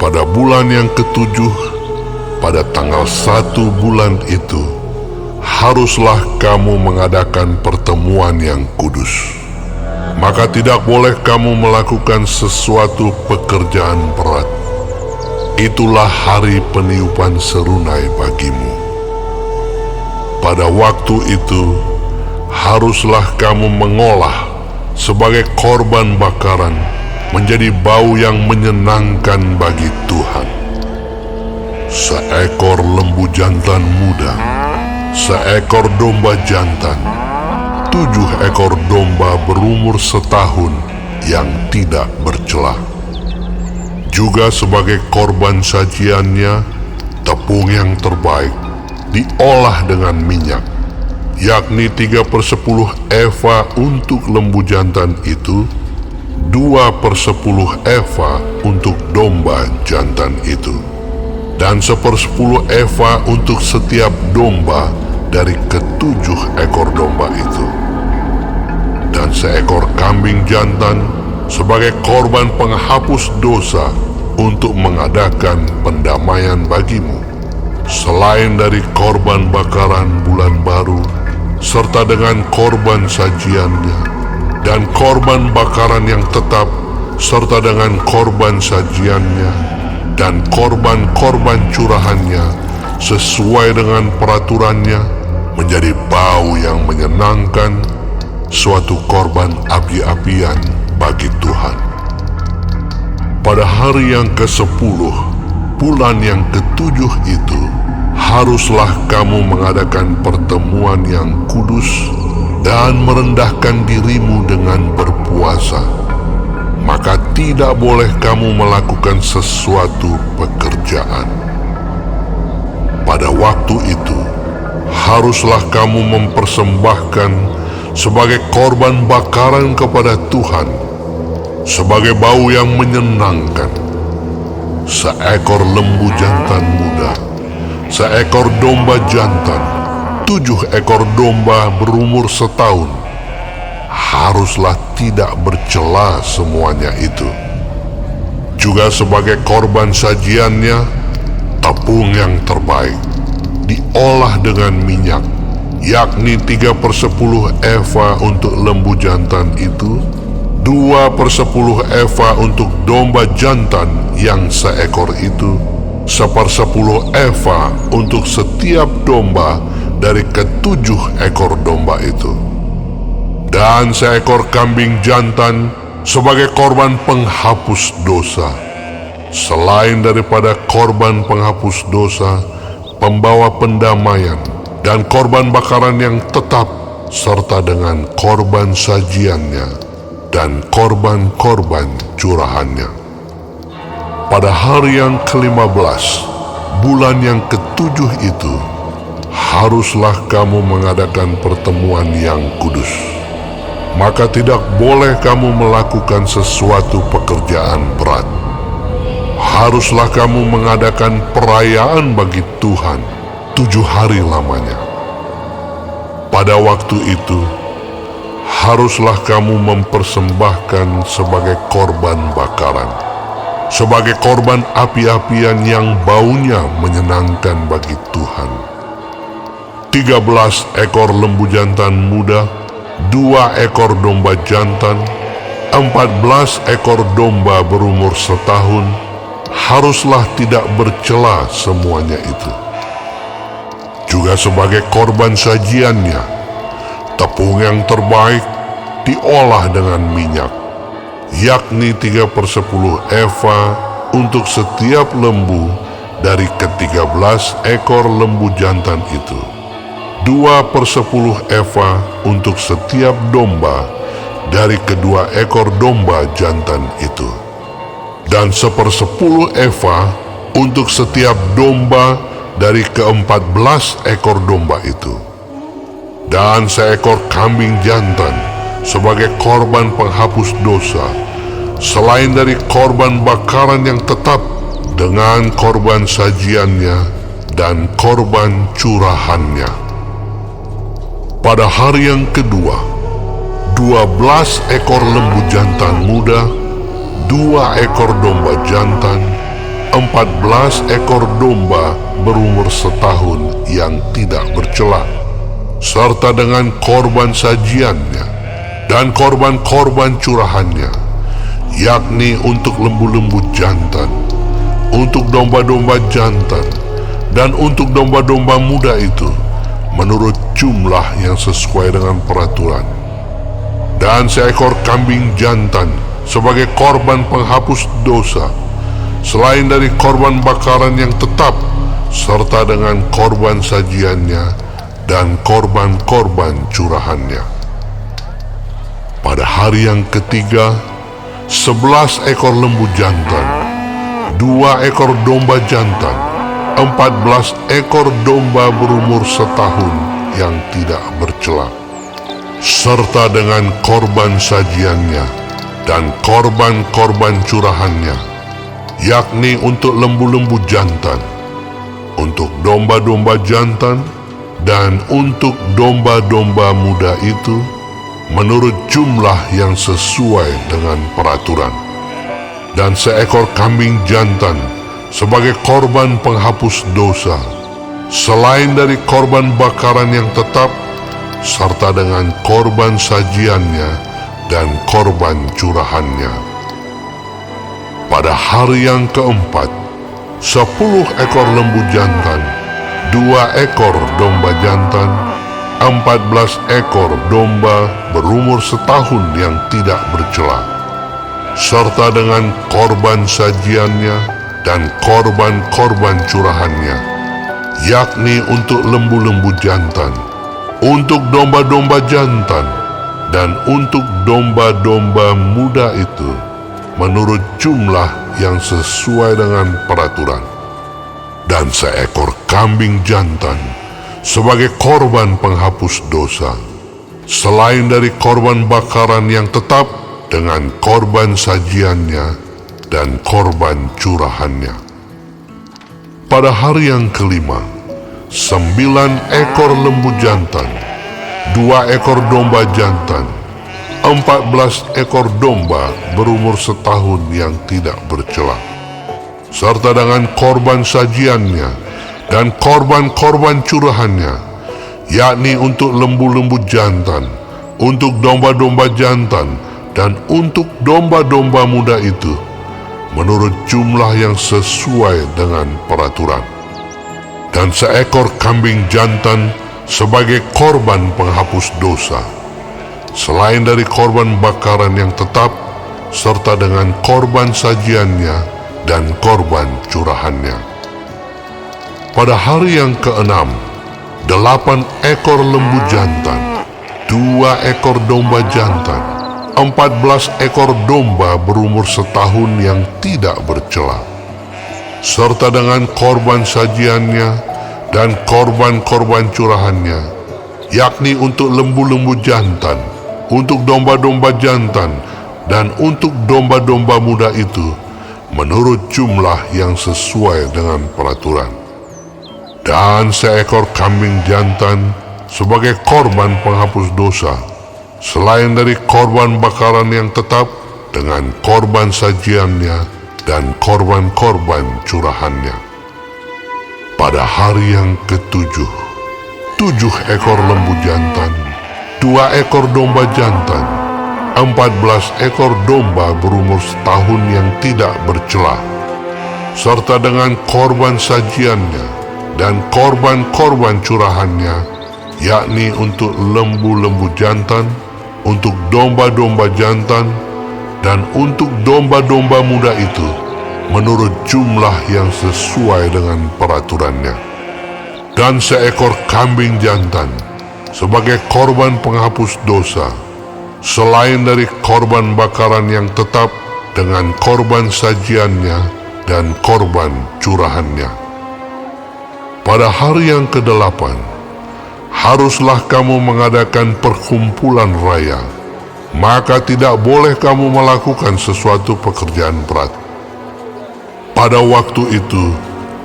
Pada bulan yang ketujuh, pada tanggal 1 bulan itu, haruslah kamu mengadakan pertemuan yang kudus. Maka tidak boleh kamu melakukan sesuatu pekerjaan berat. Itulah hari peniupan serunai bagimu. Pada waktu itu, haruslah kamu mengolah sebagai korban bakaran menjadi bau yang menyenangkan bagi Tuhan. Seekor lembu jantan muda, seekor domba jantan, 7 ekor domba berumur setahun yang tidak bercela. Juga sebagai korban sajiannya, tepung yang terbaik diolah dengan minyak, yakni 3/10 eva untuk lembu jantan itu, 2/10 eva untuk domba jantan itu, dan 1/10 eva untuk setiap domba dari ke-7 ekor domba itu, dan seekor kambing jantan sebagai korban penghapus dosa untuk mengadakan pendamaian bagimu, selain dari korban bakaran bulan baru, serta dengan korban sajiannya, dan korban bakaran yang tetap, serta dengan korban sajiannya, dan korban-korban curahannya, sesuai dengan peraturannya, menjadi bau yang menyenangkan, suatu korban api-apian bagi Tuhan. Pada hari yang ke-10, bulan yang ke-7 itu, haruslah kamu mengadakan pertemuan yang kudus dan merendahkan dirimu dengan berpuasa. Maka tidak boleh kamu melakukan sesuatu pekerjaan. Pada waktu itu, haruslah kamu mempersembahkan sebagai korban bakaran kepada Tuhan, sebagai bau yang menyenangkan, seekor lembu jantan muda, seekor domba jantan, 7 ekor domba berumur setahun. Haruslah tidak bercela semuanya itu. Juga sebagai korban sajiannya, tepung yang terbaik diolah dengan minyak, yakni 3/10 eva untuk lembu jantan itu, 2/10 eva untuk domba jantan yang seekor itu, 1/10 eva untuk setiap domba dari ke-7 ekor domba itu, dan seekor kambing jantan sebagai korban penghapus dosa, selain daripada korban penghapus dosa, pembawa pendamaian, dan korban bakaran yang tetap, serta dengan korban sajiannya dan korban-korban curahannya. Pada hari yang ke-15, bulan yang ke-7 itu, haruslah kamu mengadakan pertemuan yang kudus. Maka tidak boleh kamu melakukan sesuatu pekerjaan berat. Haruslah kamu mengadakan perayaan bagi Tuhan 7 hari lamanya. Pada waktu itu, haruslah kamu mempersembahkan sebagai korban bakaran, sebagai korban api-apian yang baunya menyenangkan bagi Tuhan, 13 ekor lembu jantan muda, 2 ekor domba jantan, 14 ekor domba berumur setahun. Haruslah tidak bercela semuanya itu. Juga sebagai korban sajiannya, tepung yang terbaik diolah dengan minyak, yakni 3/10 eva untuk setiap lembu dari ke-13 ekor lembu jantan itu, 2/10 eva untuk setiap domba dari kedua ekor domba jantan itu, dan 1/10 eva untuk setiap domba dari ke-14 ekor domba itu, dan seekor kambing jantan sebagai korban penghapus dosa, selain dari korban bakaran yang tetap dengan korban sajiannya dan korban curahannya. Pada hari yang kedua, 12 ekor lembu jantan muda, 2 ekor domba jantan, 14 ekor domba berumur setahun yang tidak bercela, serta dengan korban sajiannya dan korban-korban curahannya, yakni untuk lembu-lembu jantan, untuk domba-domba jantan, dan untuk domba-domba muda itu, menurut jumlah yang sesuai dengan peraturan. Dan seekor kambing jantan sebagai korban penghapus dosa, selain dari korban bakaran yang tetap, serta dengan korban sajiannya dan korban-korban curahannya. Pada hari yang ketiga, 11 ekor lembu jantan, 2 ekor domba jantan, 14 ekor domba berumur setahun yang tidak bercela, serta dengan korban sajiannya dan korban-korban curahannya, yakni untuk lembu-lembu jantan, untuk domba-domba jantan, dan untuk domba-domba muda itu, menurut jumlah yang sesuai dengan peraturan. Dan seekor kambing jantan sebagai korban penghapus dosa, selain dari korban bakaran yang tetap, serta dengan korban sajiannya dan korban curahannya. Pada hari yang keempat, 10 ekor lembu jantan, 2 ekor domba jantan, 14 ekor domba berumur setahun yang tidak bercela, serta dengan korban sajiannya dan korban-korban curahannya, yakni untuk lembu-lembu jantan, untuk domba-domba jantan, dan untuk domba-domba muda itu, menurut jumlah yang sesuai dengan peraturan. Dan seekor kambing jantan sebagai korban penghapus dosa, selain dari korban bakaran yang tetap dengan korban sajiannya dan korban curahannya. Pada hari yang kelima, 9 ekor lembu jantan, 2 ekor domba jantan, 14 ekor domba berumur setahun yang tidak bercela, serta dengan korban sajiannya dan korban-korban curahannya, yakni untuk lembu-lembu jantan, untuk domba-domba jantan, dan untuk domba-domba muda itu, menurut jumlah yang sesuai dengan peraturan. Dan seekor kambing jantan sebagai korban penghapus dosa, selain dari korban bakaran yang tetap, serta dengan korban sajiannya dan korban curahannya. Pada hari yang keenam, 8 ekor lembu jantan, 2 ekor domba jantan, 14 ekor domba berumur setahun yang tidak bercela, serta dengan korban sajiannya dan korban-korban curahannya, yakni untuk lembu-lembu jantan, untuk domba-domba jantan, dan untuk domba-domba muda itu, menurut jumlah yang sesuai dengan peraturan. Dan seekor kambing jantan sebagai korban penghapus dosa, selain dari korban bakaran yang tetap dengan korban sajiannya dan korban-korban curahannya. Pada hari yang ketujuh, 7 ekor lembu jantan, 2 ekor domba jantan, 14 ekor domba berumur setahun yang tidak bercela, serta dengan korban sajiannya dan korban-korban curahannya, yakni untuk lembu-lembu jantan, untuk domba-domba jantan, dan untuk domba-domba muda itu, menurut jumlah yang sesuai dengan peraturannya. Dan seekor kambing jantan sebagai korban penghapus dosa, selain dari korban bakaran yang tetap dengan korban sajiannya dan korban curahannya. Pada hari yang ke-8, haruslah kamu mengadakan perkumpulan raya, maka tidak boleh kamu melakukan sesuatu pekerjaan berat. Pada waktu itu,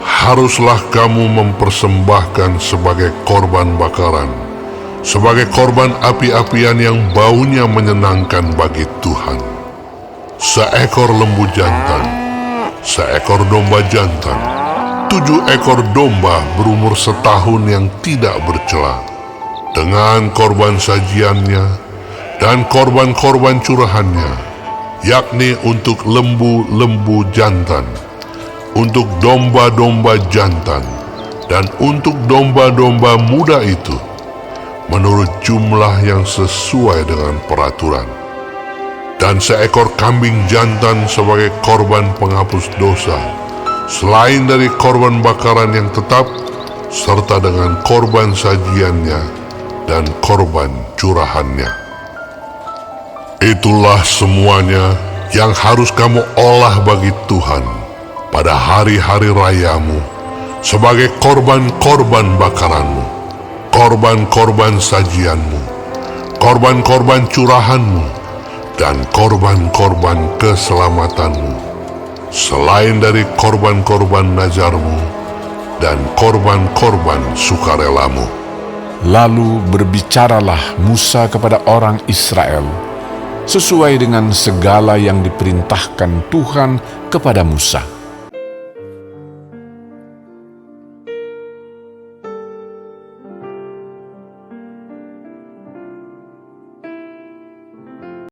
haruslah kamu mempersembahkan sebagai korban bakaran, sebagai korban api-apian yang baunya menyenangkan bagi Tuhan. seekor lembu jantan, seekor domba jantan, 7 ekor domba berumur setahun yang tidak bercela, dengan korban sajiannya dan korban-korban curahannya, yakni untuk lembu-lembu jantan, untuk domba-domba jantan, dan untuk domba-domba muda itu, menurut jumlah yang sesuai dengan peraturan. Dan seekor kambing jantan sebagai korban penghapus dosa, selain dari korban bakaran yang tetap, serta dengan korban sajiannya dan korban curahannya. Itulah semuanya yang harus kamu olah bagi Tuhan pada hari-hari rayamu sebagai korban-korban bakaranmu, korban-korban sajianmu, korban-korban curahanmu, dan korban-korban keselamatanmu, selain dari korban-korban nazarmu dan korban-korban sukarelamu. Lalu berbicaralah Musa kepada orang Israel, sesuai dengan segala yang diperintahkan Tuhan kepada Musa.